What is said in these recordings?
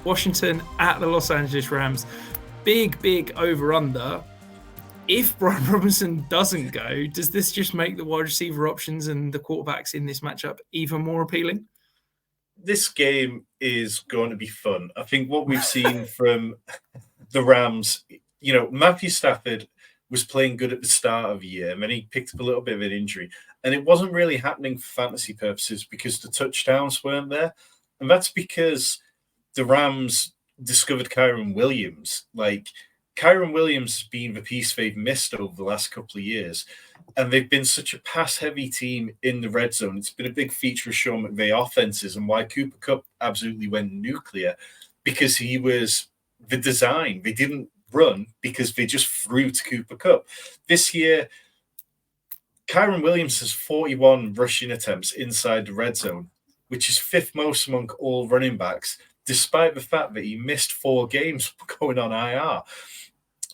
Washington at the Los Angeles Rams. Big over-under. If Brian Robinson doesn't go, does this just make the wide receiver options and the quarterbacks in this matchup even more appealing? This game is going to be fun. I think what we've seen from the Rams, Matthew Stafford was playing good at the start of the year, and then he picked up a little bit of an injury. And it wasn't really happening for fantasy purposes because the touchdowns weren't there. And that's because the Rams discovered Kyren Williams. Kyren Williams has been the piece they've missed over the last couple of years. And they've been such a pass-heavy team in the red zone. It's been a big feature of Sean McVay offenses and why Cooper Kupp absolutely went nuclear, because he was the design. They didn't run because they just threw to Cooper Kupp. This year, Kyren Williams has 41 rushing attempts inside the red zone, which is fifth most among all running backs, despite the fact that he missed 4 games going on IR.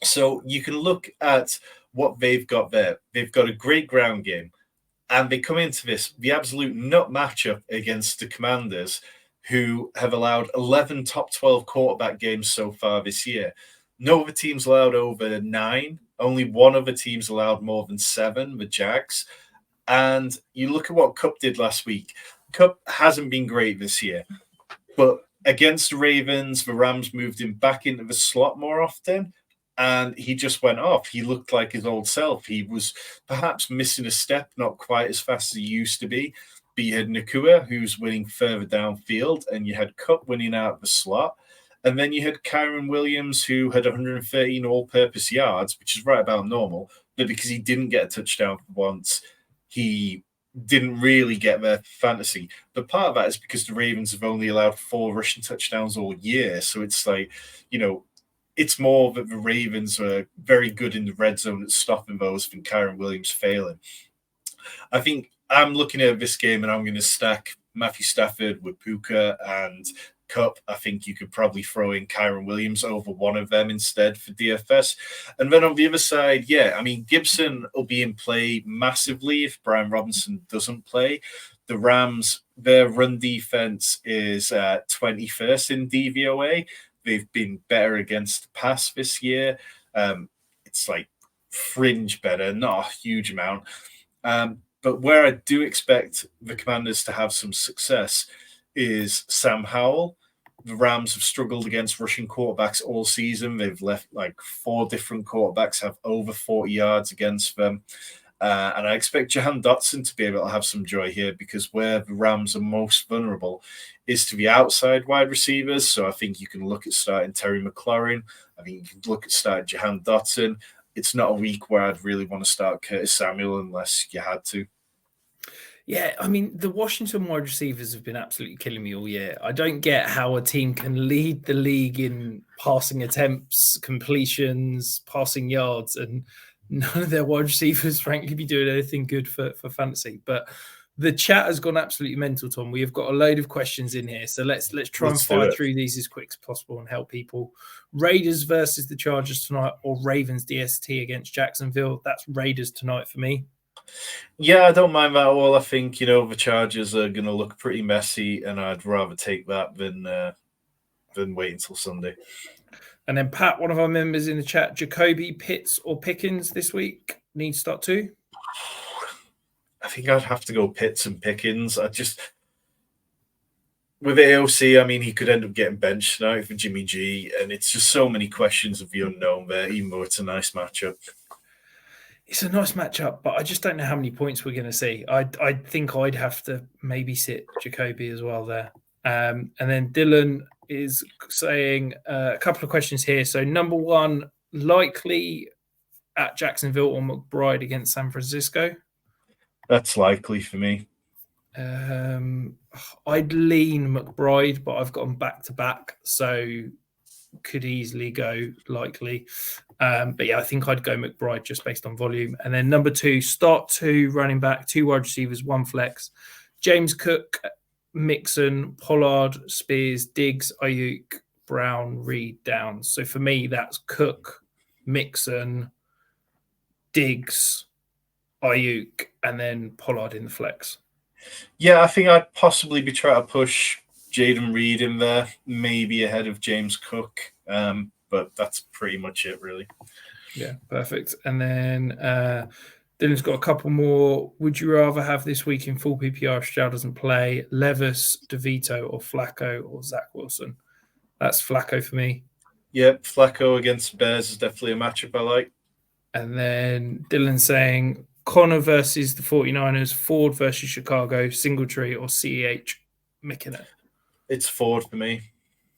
So you can look at what they've got there. They've got a great ground game, and they come into this, the absolute nut matchup against the Commanders, who have allowed 11 top 12 quarterback games so far this year. No other team's allowed over 9. Only one other team's allowed more than 7, the Jags. And you look at what Kupp did last week. Kupp hasn't been great this year, but against the Ravens, the Rams moved him back into the slot more often, and he just went off. He looked like his old self. He was perhaps missing a step, not quite as fast as he used to be. But you had Nakua, who's winning further downfield, and you had Kupp winning out of the slot. And then you had Kyren Williams, who had 113 all-purpose yards, which is right about normal. But because he didn't get a touchdown once, he didn't really get their fantasy. But part of that is because the Ravens have only allowed 4 rushing touchdowns all year. So it's it's more that the Ravens are very good in the red zone at stopping those than Kyren Williams failing. I think I'm looking at this game and I'm going to stack Matthew Stafford with Puka and Kupp. I think you could probably throw in Kyren Williams over one of them instead for DFS. And then on the other side, Gibson will be in play massively if Brian Robinson doesn't play. The Rams, their run defense is 21st in DVOA. They've been better against the pass this year. It's like fringe better, not a huge amount. But where I do expect the Commanders to have some success is Sam Howell. The Rams have struggled against rushing quarterbacks all season. They've left 4 different quarterbacks have over 40 yards against them. And I expect Jahan Dotson to be able to have some joy here, because where the Rams are most vulnerable is to the outside wide receivers. So I think you can look at starting Terry McLaurin. I think you can look at starting Jahan Dotson. It's not a week where I'd really want to start Curtis Samuel unless you had to. Yeah, I mean, the Washington wide receivers have been absolutely killing me all year. I don't get how a team can lead the league in passing attempts, completions, passing yards, and none of their wide receivers, frankly, be doing anything good for fantasy. But the chat has gone absolutely mental, Tom. We have got a load of questions in here, so let's try and fire through these as quick as possible and help people. Raiders versus the Chargers tonight, or Ravens DST against Jacksonville? That's Raiders tonight for me. Yeah, I don't mind that at all. I think, the Chargers are going to look pretty messy, and I'd rather take that than wait until Sunday. And then Pat, one of our members in the chat, Jacoby, Pitts or Pickens this week? Need to start too? I think I'd have to go Pitts and Pickens. With AOC, I mean, he could end up getting benched tonight for Jimmy G, and it's just so many questions of the unknown there, even though it's a nice matchup. It's a nice matchup, but I just don't know how many points we're going to see. I think I'd have to maybe sit Jacoby as well there. And then Dylan is saying a couple of questions here. So number 1, likely at Jacksonville or McBride against San Francisco? That's likely for me. I'd lean McBride, but I've got them back-to-back, so could easily go likely. But yeah, I think I'd go McBride just based on volume. And then number 2, start 2 running back, 2 wide receivers, 1 flex. James Cook, Mixon, Pollard, Spears, Diggs, Ayuk, Brown, Reed, Downs. So for me, that's Cook, Mixon, Diggs, Ayuk, and then Pollard in the flex. Yeah, I think I'd possibly be trying to push Jaden Reed in there, maybe ahead of James Cook. But that's pretty much it, really. Yeah, perfect. And then Dylan's got a couple more. Would you rather have this week in full PPR if Stroud doesn't play Levis, DeVito, or Flacco, or Zach Wilson? That's Flacco for me. Yep, Flacco against Bears is definitely a matchup I like. And then Dylan saying Connor versus the 49ers, Ford versus Chicago, Singletary, or CEH McKinnon. It's Ford for me.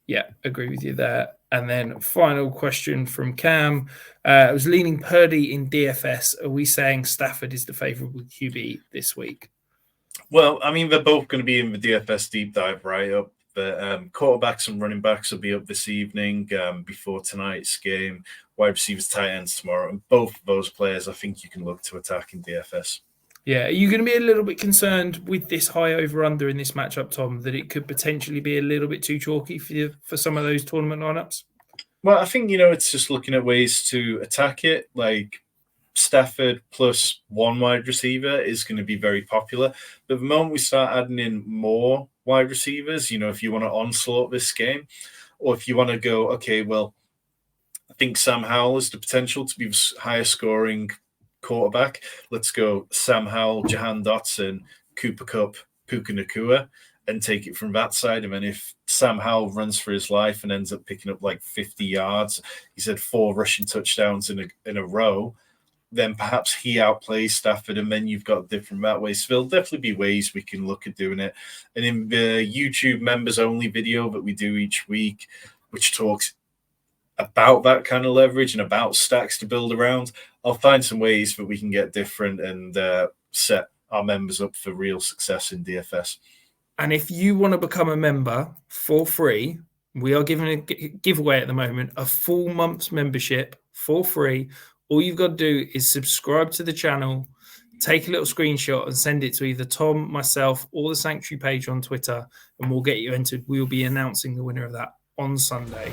Yeah, agree with you there. And then final question from Cam. I was leaning Purdy in DFS. Are we saying Stafford is the favourable QB this week? Well, I mean, they're both going to be in the DFS deep dive right up. The quarterbacks and running backs will be up this evening before tonight's game. Wide receivers, tight ends tomorrow. And both of those players, I think you can look to attack in DFS. Yeah, are you going to be a little bit concerned with this high over-under in this matchup, Tom, that it could potentially be a little bit too chalky for some of those tournament lineups? Well, I think, it's just looking at ways to attack it. Like Stafford plus one wide receiver is going to be very popular. But the moment we start adding in more wide receivers, if you want to onslaught this game, or if you want to go, okay, well, I think Sam Howell has the potential to be the highest scoring quarterback. Let's go Sam Howell, Jahan Dotson, Cooper Kupp, Puka Nacua, and take it from that side. And then if Sam Howell runs for his life and ends up picking up like 50 yards, he's had 4 rushing touchdowns in a row, then perhaps he outplays Stafford, and then you've got different that way. So there'll definitely be ways we can look at doing it. And in the YouTube members-only video that we do each week, which talks about that kind of leverage and about stacks to build around, I'll find some ways that we can get different and set our members up for real success in DFS. And if you want to become a member for free, we are giving a giveaway at the moment, a full month's membership for free. All you've got to do is subscribe to the channel, take a little screenshot and send it to either Tom, myself, or the Sanctuary page on Twitter, and we'll get you entered. We'll be announcing the winner of that on Sunday.